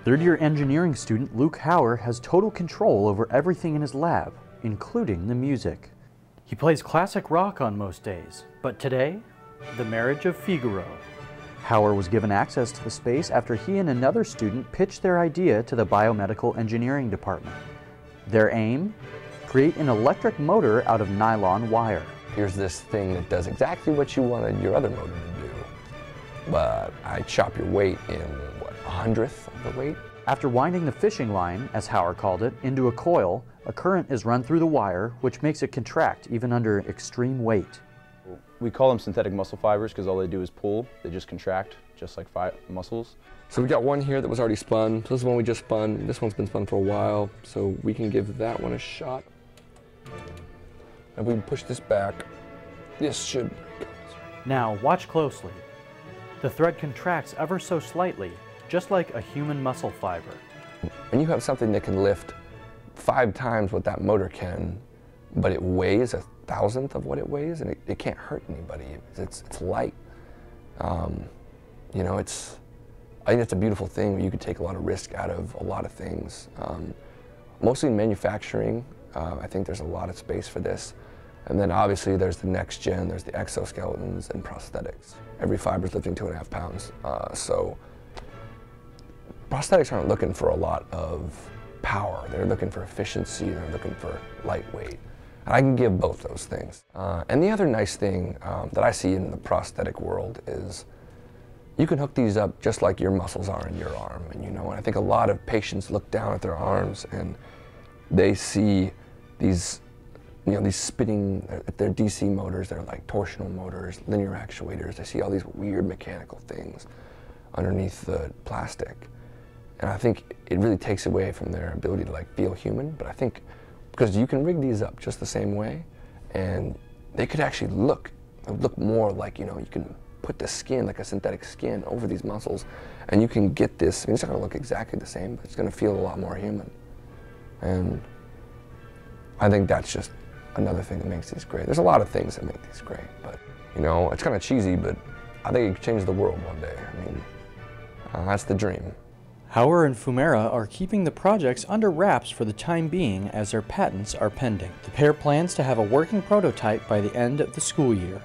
Third-year engineering student Luke Hauer has total control over everything in his lab, including the music. He plays classic rock on most days, but today, the Marriage of Figaro. Hauer was given access to the space after he and another student pitched their idea to the biomedical engineering department. Their aim? Create an electric motor out of nylon wire. Here's this thing that does exactly what you wanted your other motor to do, but I chop your weight in, what, 1/100th of the weight? After winding the fishing line, as Hauer called it, into a coil, a current is run through the wire, which makes it contract even under extreme weight. We call them synthetic muscle fibers because all they do is pull. They just contract, just like muscles. So we got one here that was already spun. So this is one we just spun. This one's been spun for a while, so we can give that one a shot. And we can push this back. This should break. Now, watch closely. The thread contracts ever so slightly, just like a human muscle fiber. And you have something that can lift 5 times what that motor can, but it weighs 1,000th of what it weighs, and it can't hurt anybody. It's light. You know, I think it's a beautiful thing where you can take a lot of risk out of a lot of things. Mostly in manufacturing, I think there's a lot of space for this. And then obviously there's the next gen, there's the exoskeletons and prosthetics. Every fiber is lifting 2.5 pounds. So prosthetics aren't looking for a lot of power. They're looking for efficiency, they're looking for lightweight. And I can give both those things. And the other nice thing that I see in the prosthetic world is you can hook these up just like your muscles are in your arm. And and I think a lot of patients look down at their arms and they see these these spinning, they're DC motors, they're like torsional motors, linear actuators. They see all these weird mechanical things underneath the plastic. And I think it really takes away from their ability to like feel human. But I think because you can rig these up just the same way and they could actually look more like, you can put the skin, like a synthetic skin, over these muscles and you can get this, it's not gonna look exactly the same, but it's gonna feel a lot more human. And I think that's just another thing that makes these great. There's a lot of things that make these great, but it's kind of cheesy, but I think it could change the world one day. That's the dream. Hauer and Fumera are keeping the projects under wraps for the time being as their patents are pending. The pair plans to have a working prototype by the end of the school year.